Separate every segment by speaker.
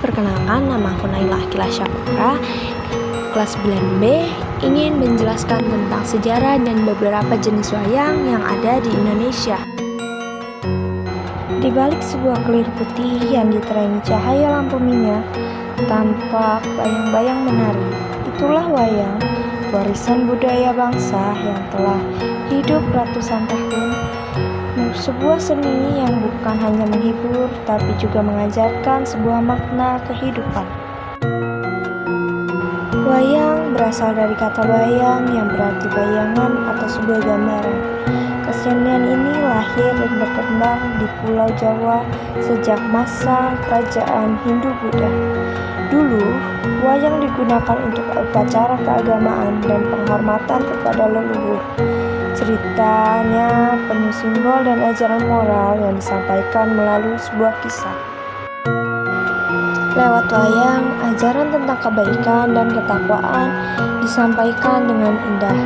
Speaker 1: perkenalkan, nama aku Naila Akila Syakura, kelas 9B, ingin menjelaskan tentang sejarah dan beberapa jenis wayang yang ada di Indonesia. Di balik sebuah kelir putih yang diterangi cahaya lampu minyak, tampak bayang-bayang menari. Itulah wayang, warisan budaya bangsa yang telah hidup ratusan tahun. Sebuah seni yang bukan hanya menghibur, tapi juga mengajarkan sebuah makna kehidupan. Wayang berasal dari kata bayang yang berarti bayangan atau sebuah gambaran. Kesenian ini lahir dan berkembang di Pulau Jawa sejak masa kerajaan Hindu-Buddha. Dulu, wayang digunakan untuk upacara keagamaan dan penghormatan kepada leluhur. Ceritanya penuh simbol dan ajaran moral yang disampaikan melalui sebuah kisah. Lewat wayang, ajaran tentang kebaikan dan ketakwaan disampaikan dengan indah.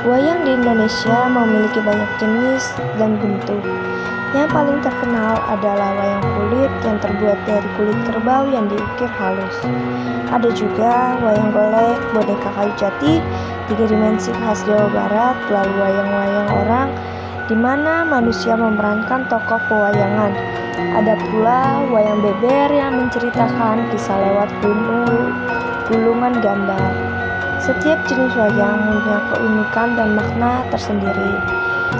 Speaker 1: Wayang di Indonesia memiliki banyak jenis dan bentuk. Yang paling terkenal adalah wayang kulit yang terbuat dari kulit kerbau yang diukir halus. Ada juga wayang golek, boneka kayu jati, 3 dimensi khas Jawa Barat, lalu wayang-wayang orang, di mana manusia memerankan tokoh pewayangan. Ada pula wayang beber yang menceritakan kisah lewat gulungan gambar. Setiap jenis wayang punya keunikan dan makna tersendiri.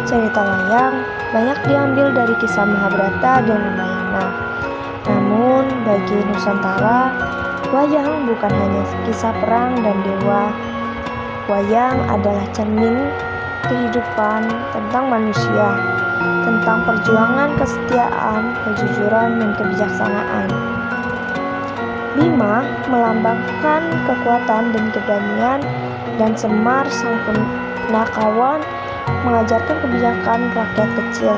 Speaker 1: Cerita wayang banyak diambil dari kisah Mahabharata dan Ramayana. Namun bagi Nusantara, wayang bukan hanya kisah perang dan dewa. Wayang adalah cermin kehidupan tentang manusia, tentang perjuangan kesetiaan, kejujuran, dan kebijaksanaan. Bima melambangkan kekuatan dan keberanian, dan Semar sang punakawan mengajarkan kebijakan rakyat kecil.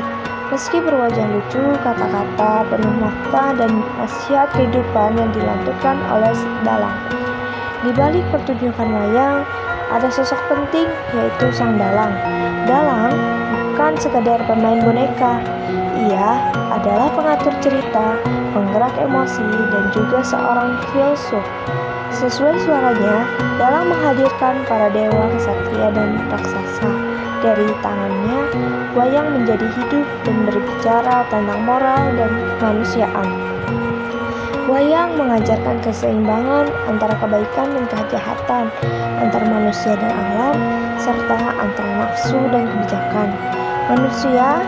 Speaker 1: Meski berwajah lucu, kata-kata penuh makna dan nasihat kehidupan yang dilantunkan oleh dalang. Di balik pertunjukan wayang, ada sosok penting, yaitu sang dalang. Dalang bukan sekadar pemain boneka. Ia adalah pengatur cerita, penggerak emosi, dan juga seorang filsuf. Sesuai suaranya, dalang menghadirkan para dewa, kesatria, dan raksasa. Dari tangannya, wayang menjadi hidup dan berbicara tentang moral dan kemanusiaan. Wayang mengajarkan keseimbangan antara kebaikan dan kejahatan, antara manusia dan alam, serta antara nafsu dan kebijakan. Manusia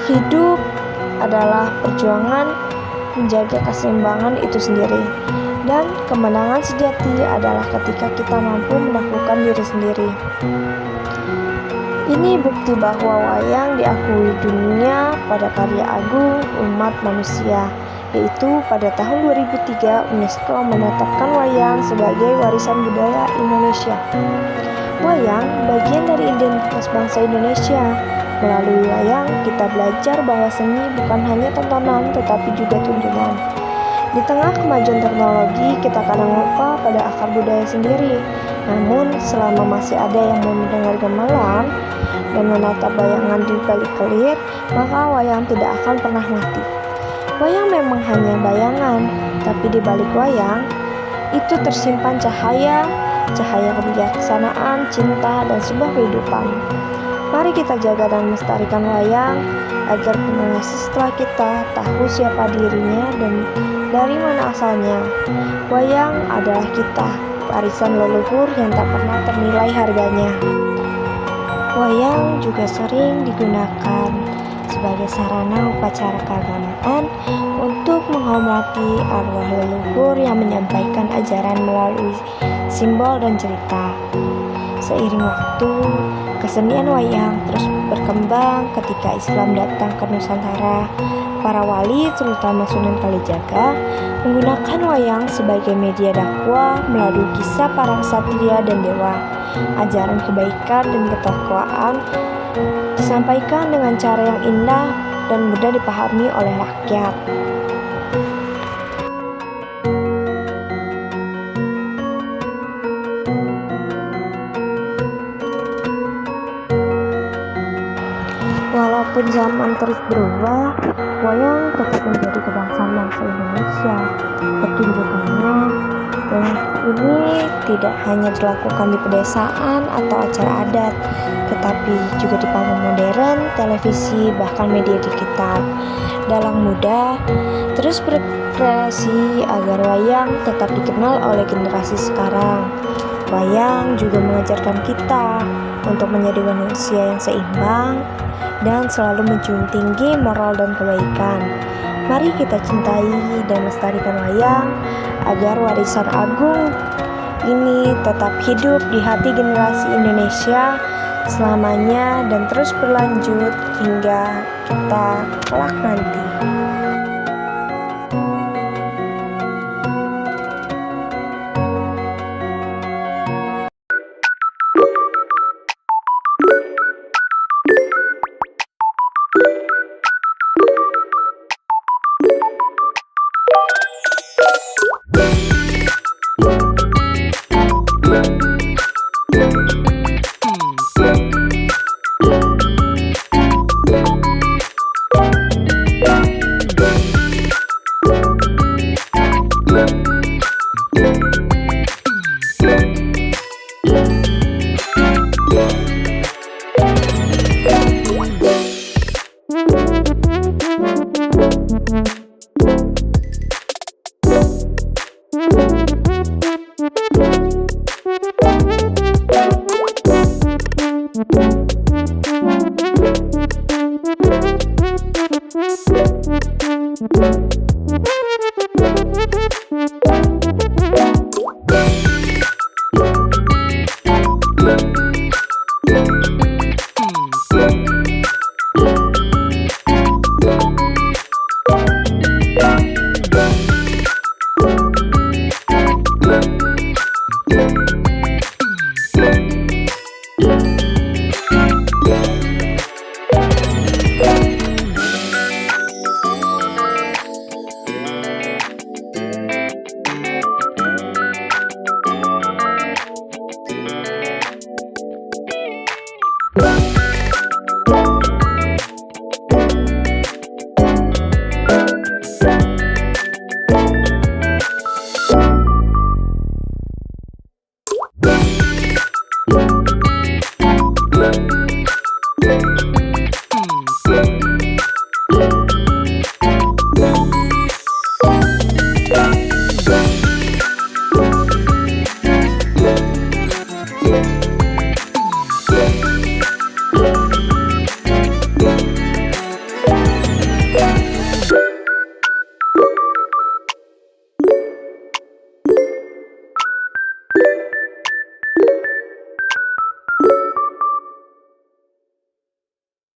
Speaker 1: hidup adalah perjuangan menjaga keseimbangan itu sendiri, dan kemenangan sejati adalah ketika kita mampu menaklukkan diri sendiri. Ini bukti bahwa wayang diakui dunia pada karya agung umat manusia, yaitu pada tahun 2003 UNESCO menetapkan wayang sebagai warisan budaya Indonesia. Wayang bagian dari identitas bangsa Indonesia. Melalui wayang, kita belajar bahwa seni bukan hanya tontonan tetapi juga tuntunan. Di tengah kemajuan teknologi, kita kadang lupa pada akar budaya sendiri. Namun, selama masih ada yang mau mendengar gamelan dan menatap bayangan di balik kelir, maka wayang tidak akan pernah mati. Wayang memang hanya bayangan, tapi di balik wayang itu tersimpan cahaya kebijaksanaan, cinta, dan sebuah kehidupan. Mari kita jaga dan melestarikan wayang agar generasi setelah kita tahu siapa dirinya dan dari mana asalnya. Wayang adalah kita, warisan leluhur yang tak pernah ternilai harganya. Wayang juga sering digunakan sebagai sarana upacara keagamaan untuk menghormati arwah leluhur yang menyampaikan ajaran melalui simbol dan cerita. Seiring waktu, kesenian wayang terus berkembang ketika Islam datang ke Nusantara. Para wali, terutama Sunan Kalijaga, menggunakan wayang sebagai media dakwah melalui kisah para ksatria dan dewa. Ajaran kebaikan dan ketakwaan disampaikan dengan cara yang indah dan mudah dipahami oleh rakyat. Walaupun Walaupun zaman terus berubah, wayang tetap menjadi kebangsaan bangsa Indonesia. Pertunjukannya, wayang ini tidak hanya dilakukan di pedesaan atau acara adat, tetapi juga di panggung modern, televisi, bahkan media digital. Dalang muda terus berkreasi agar wayang tetap dikenal oleh generasi sekarang. Wayang juga mengajarkan kita untuk menjadi manusia yang seimbang dan selalu menjunjung tinggi moral dan kebaikan. Mari kita cintai dan lestarikan wayang agar warisan agung ini tetap hidup di hati generasi Indonesia selamanya dan terus berlanjut hingga kita kelak nanti. Thank you.